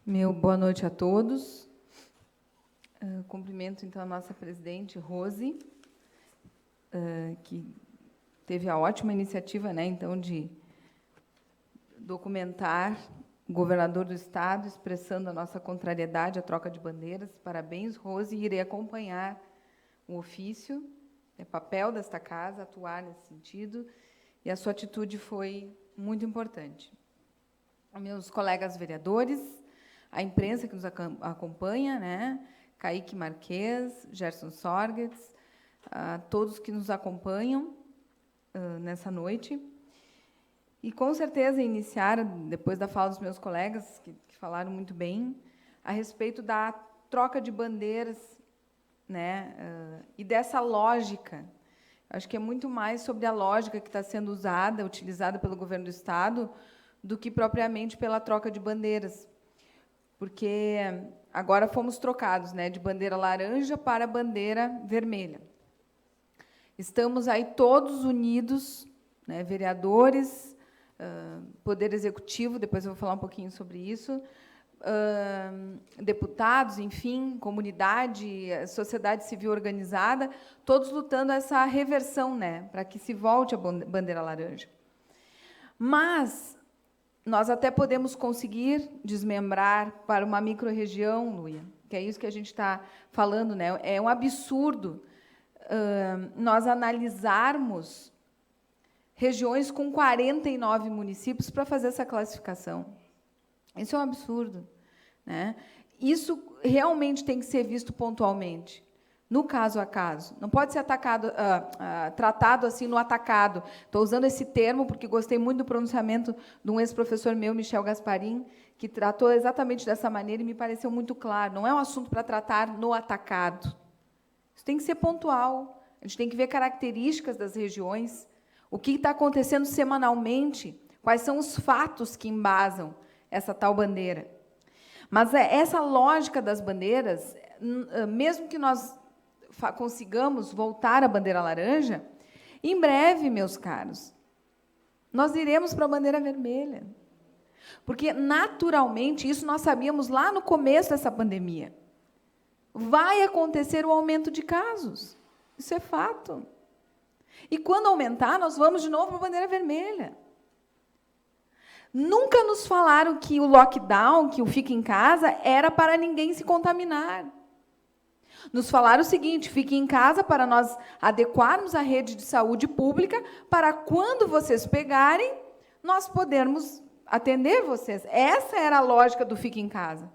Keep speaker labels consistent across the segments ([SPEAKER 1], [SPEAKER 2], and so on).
[SPEAKER 1] Meu boa noite a todos. Cumprimento, então, a nossa presidente, Rose, que teve a ótima iniciativa, né, então, de documentar o governador do Estado, expressando a nossa contrariedade à troca de bandeiras. Parabéns, Rose, e irei acompanhar o ofício. É papel desta casa atuar nesse sentido, e a sua atitude foi muito importante. Meus colegas vereadores, a imprensa que nos acompanha, né? Kaique Marques, Gerson Sorgetz, todos que nos acompanham nessa noite. E, com certeza, iniciar, depois da fala dos meus colegas, que falaram muito bem, a respeito da troca de bandeiras, né? E dessa lógica. Acho que é muito mais sobre a lógica que está sendo usada, utilizada pelo governo do Estado, do que propriamente pela troca de bandeiras. Porque agora fomos trocados, né, de bandeira laranja para bandeira vermelha. Estamos aí todos unidos, né, vereadores, Poder Executivo, depois eu vou falar um pouquinho sobre isso, deputados, enfim, comunidade, sociedade civil organizada, todos lutando essa reversão, né, para que se volte a bandeira laranja. Mas nós até podemos conseguir desmembrar para uma micro-região, Luia, que é isso que a gente está falando, né? É um absurdo nós analisarmos regiões com 49 municípios para fazer essa classificação. Isso é um absurdo, né? Isso realmente tem que ser visto pontualmente, no caso a caso. Não pode ser tratado assim no atacado. Estou usando esse termo porque gostei muito do pronunciamento de um ex-professor meu, Michel Gasparim, que tratou exatamente dessa maneira e me pareceu muito claro. Não é um assunto para tratar no atacado. Isso tem que ser pontual. A gente tem que ver características das regiões, o que está acontecendo semanalmente, quais são os fatos que embasam essa tal bandeira. Mas essa lógica das bandeiras, mesmo que nós consigamos voltar à bandeira laranja, em breve, meus caros, nós iremos para a bandeira vermelha. Porque, naturalmente, isso nós sabíamos lá no começo dessa pandemia, vai acontecer o aumento de casos. Isso é fato. E, quando aumentar, nós vamos de novo para a bandeira vermelha. Nunca nos falaram que o lockdown, que o fica em casa, era para ninguém se contaminar. Nos falaram o seguinte: fique em casa para nós adequarmos a rede de saúde pública para, quando vocês pegarem, nós podermos atender vocês. Essa era a lógica do fique em casa.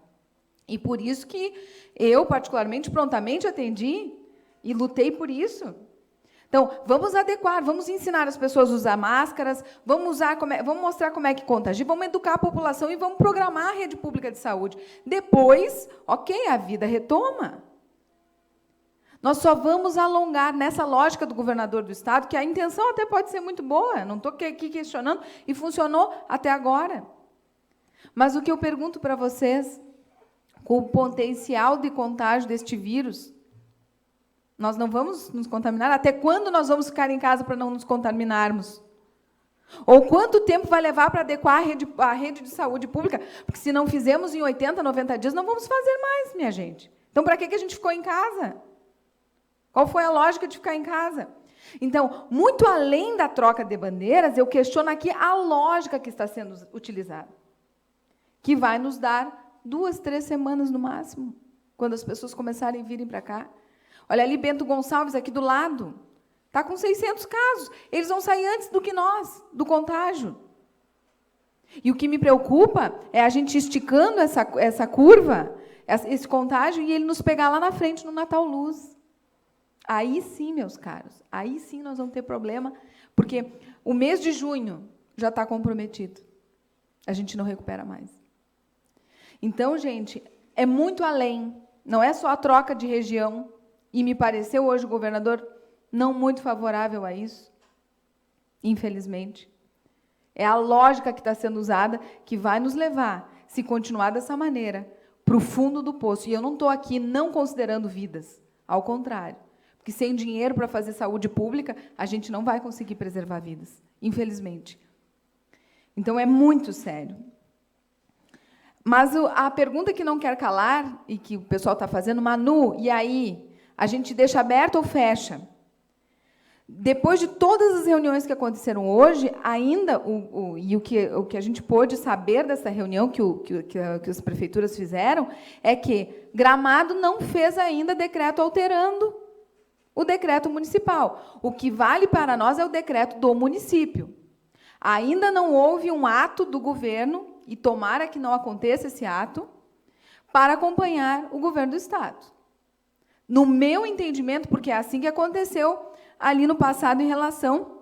[SPEAKER 1] E por isso que eu, particularmente, prontamente atendi e lutei por isso. Então, vamos adequar, vamos ensinar as pessoas a usar máscaras, vamos mostrar como é que contagia, vamos educar a população e vamos programar a rede pública de saúde. Depois, ok, a vida retoma. Nós só vamos alongar nessa lógica do governador do Estado, que a intenção até pode ser muito boa, não estou aqui questionando, e funcionou até agora. Mas o que eu pergunto para vocês, com o potencial de contágio deste vírus, nós não vamos nos contaminar? Até quando nós vamos ficar em casa para não nos contaminarmos? Ou quanto tempo vai levar para adequar a rede de saúde pública? Porque, se não fizemos em 80, 90 dias, não vamos fazer mais, minha gente. Então, para que a gente ficou em casa? Qual foi a lógica de ficar em casa? Então, muito além da troca de bandeiras, eu questiono aqui a lógica que está sendo utilizada, que vai nos dar 2, 3 semanas no máximo, quando as pessoas começarem a virem para cá. Olha ali, Bento Gonçalves, aqui do lado, está com 600 casos. Eles vão sair antes do que nós, do contágio. E o que me preocupa é a gente esticando essa curva, esse contágio, e ele nos pegar lá na frente, no Natal Luz. Aí sim, meus caros, aí sim nós vamos ter problema, porque o mês de junho já está comprometido. A gente não recupera mais. Então, gente, é muito além. Não é só a troca de região. E me pareceu hoje o governador não muito favorável a isso, infelizmente. É a lógica que está sendo usada que vai nos levar, se continuar dessa maneira, para o fundo do poço. E eu não estou aqui não considerando vidas, ao contrário. Porque sem dinheiro para fazer saúde pública, a gente não vai conseguir preservar vidas, infelizmente. Então, é muito sério. Mas a pergunta que não quer calar, e que o pessoal está fazendo, Manu, e aí? A gente deixa aberto ou fecha? Depois de todas as reuniões que aconteceram hoje, ainda, o que a gente pôde saber dessa reunião que as prefeituras fizeram, é que Gramado não fez ainda decreto alterando o decreto municipal. O que vale para nós é o decreto do município. Ainda não houve um ato do governo, e tomara que não aconteça esse ato, para acompanhar o governo do Estado. No meu entendimento, porque é assim que aconteceu ali no passado em relação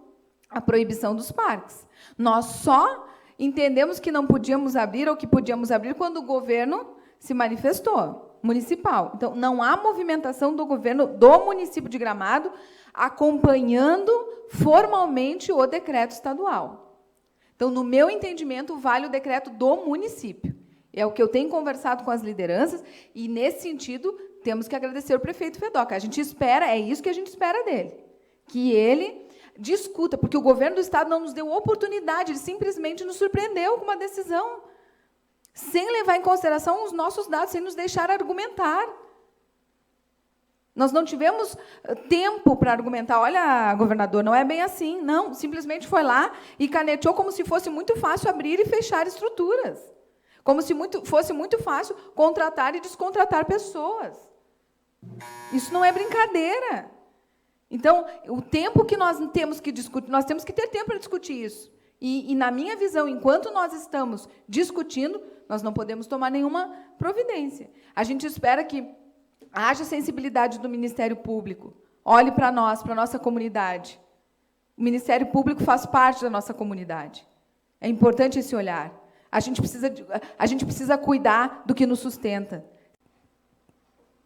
[SPEAKER 1] à proibição dos parques. Nós só entendemos que não podíamos abrir ou que podíamos abrir quando o governo se manifestou, municipal. Então, não há movimentação do governo do município de Gramado acompanhando formalmente o decreto estadual. Então, no meu entendimento, vale o decreto do município. É o que eu tenho conversado com as lideranças, e, nesse sentido, temos que agradecer o prefeito Fedoca. A gente espera, é isso que a gente espera dele, que ele discuta, porque o governo do Estado não nos deu oportunidade, ele simplesmente nos surpreendeu com uma decisão, sem levar em consideração os nossos dados, sem nos deixar argumentar. Nós não tivemos tempo para argumentar. Olha, governador, não é bem assim. Não, simplesmente foi lá e caneteou como se fosse muito fácil abrir e fechar estruturas. Como se fosse muito fácil contratar e descontratar pessoas. Isso não é brincadeira. Então, o tempo que nós temos que discutir, nós temos que ter tempo para discutir isso. E, na minha visão, enquanto nós estamos discutindo, nós não podemos tomar nenhuma providência. A gente espera que haja sensibilidade do Ministério Público. Olhe para nós, para a nossa comunidade. O Ministério Público faz parte da nossa comunidade. É importante esse olhar. A gente precisa cuidar do que nos sustenta.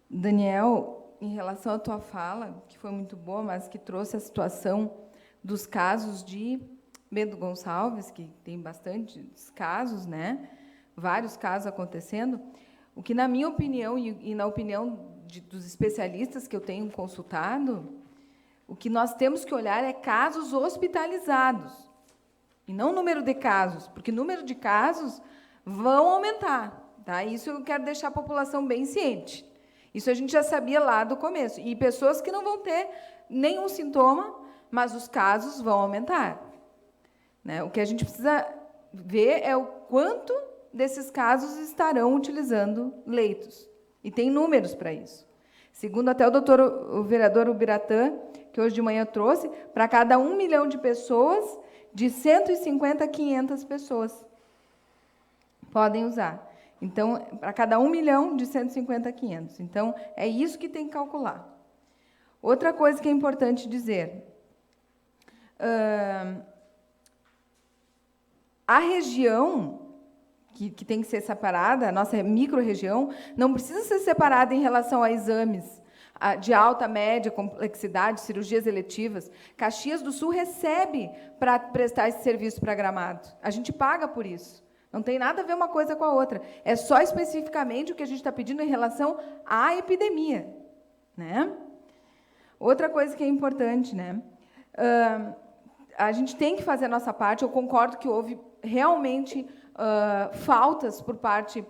[SPEAKER 1] Daniel, em relação à tua fala, que foi muito boa, mas que trouxe a situação dos casos de Bento Gonçalves, que tem bastantes casos, né? Vários casos acontecendo. O que, na minha opinião, e na opinião dos especialistas que eu tenho consultado, o que nós temos que olhar é casos hospitalizados, e não número de casos, porque número de casos vão aumentar. Tá? Isso eu quero deixar a população bem ciente. Isso a gente já sabia lá do começo. E pessoas que não vão ter nenhum sintoma, mas os casos vão aumentar. Né? O que a gente precisa ver é o quanto desses casos estarão utilizando leitos. E tem números para isso. Segundo até o vereador Ubiratã, que hoje de manhã trouxe, para cada 1 milhão de pessoas, de 150 a 500 pessoas podem usar. Então, para cada 1 milhão, de 150 a 500. Então, é isso que tem que calcular. Outra coisa que é importante dizer. A região que tem que ser separada, a nossa micro-região, não precisa ser separada em relação a exames de alta, média complexidade, cirurgias eletivas. Caxias do Sul recebe para prestar esse serviço para Gramado. A gente paga por isso. Não tem nada a ver uma coisa com a outra. É só especificamente o que a gente está pedindo em relação à epidemia. Né? Outra coisa que é importante, né? A gente tem que fazer a nossa parte. Eu concordo que houve realmente faltas por parte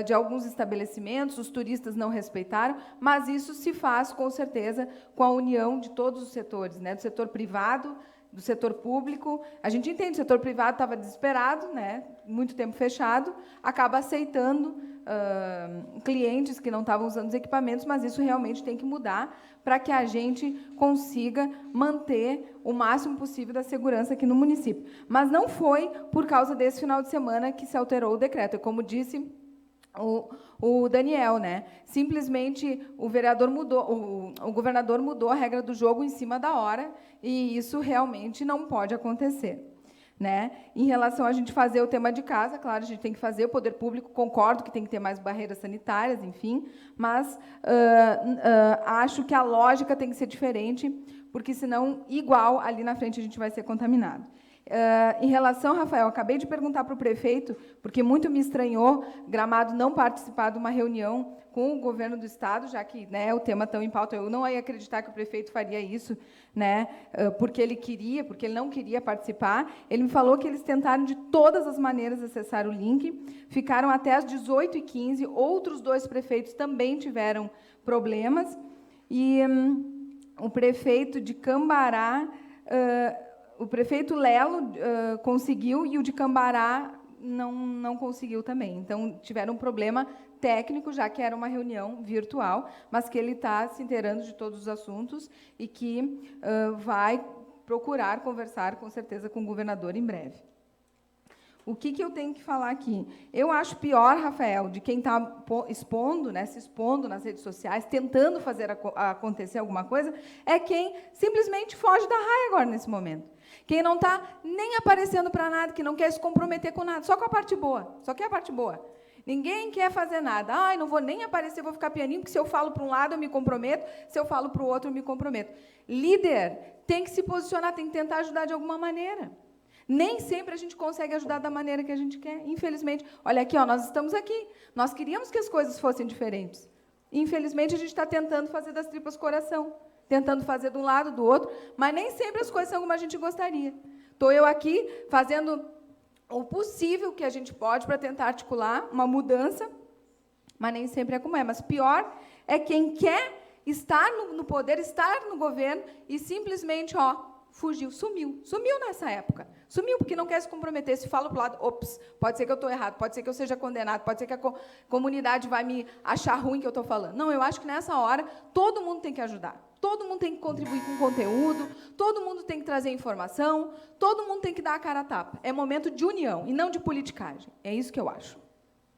[SPEAKER 1] de alguns estabelecimentos, os turistas não respeitaram, mas isso se faz, com certeza, com a união de todos os setores, né? Do setor privado, do setor público. A gente entende, o setor privado estava desesperado, né? Muito tempo fechado, acaba aceitando clientes que não estavam usando os equipamentos, mas isso realmente tem que mudar para que a gente consiga manter o máximo possível da segurança aqui no município. Mas não foi por causa desse final de semana que se alterou o decreto. Como disse o Daniel, né? Simplesmente o vereador mudou, o governador mudou a regra do jogo em cima da hora, e isso realmente não pode acontecer. Né? Em relação a gente fazer o tema de casa, claro, a gente tem que fazer, o poder público, concordo que tem que ter mais barreiras sanitárias, enfim, mas acho que a lógica tem que ser diferente, porque, senão, igual, ali na frente, a gente vai ser contaminado. Em relação, Rafael, acabei de perguntar para o prefeito, porque muito me estranhou Gramado não participar de uma reunião com o governo do Estado, já que, né, o tema tão em pauta. Eu não ia acreditar que o prefeito faria isso, né, porque ele não queria participar. Ele me falou que eles tentaram de todas as maneiras acessar o link, ficaram até às 18h15, outros 2 prefeitos também tiveram problemas, e o prefeito de Cambará... o prefeito Lelo conseguiu e o de Cambará não conseguiu também. Então, tiveram um problema técnico, já que era uma reunião virtual, mas que ele está se inteirando de todos os assuntos e que vai procurar conversar, com certeza, com o governador em breve. O que eu tenho que falar aqui? Eu acho pior, Rafael, de quem está expondo, né, se expondo nas redes sociais, tentando fazer acontecer alguma coisa, é quem simplesmente foge da raia agora, nesse momento. Quem não está nem aparecendo para nada, que não quer se comprometer com nada, só com a parte boa, só quer a parte boa. Ninguém quer fazer nada. Ai, não vou nem aparecer, vou ficar pianinho, porque se eu falo para um lado eu me comprometo, se eu falo para o outro eu me comprometo. Líder tem que se posicionar, tem que tentar ajudar de alguma maneira. Nem sempre a gente consegue ajudar da maneira que a gente quer, infelizmente. Olha aqui, ó, nós estamos aqui. Nós queríamos que as coisas fossem diferentes. Infelizmente, a gente está tentando fazer das tripas coração, tentando fazer de um lado, do outro, mas nem sempre as coisas são como a gente gostaria. Estou eu aqui fazendo o possível que a gente pode para tentar articular uma mudança, mas nem sempre é como é. Mas pior é quem quer estar no poder, estar no governo e simplesmente, ó, fugiu, sumiu nessa época. Sumiu porque não quer se comprometer. Se fala para o lado, ops, pode ser que eu estou errado, pode ser que eu seja condenado, pode ser que a comunidade vai me achar ruim que eu estou falando. Não, eu acho que nessa hora todo mundo tem que ajudar. Todo mundo tem que contribuir com conteúdo, todo mundo tem que trazer informação, todo mundo tem que dar a cara a tapa. É momento de união e não de politicagem. É isso que eu acho.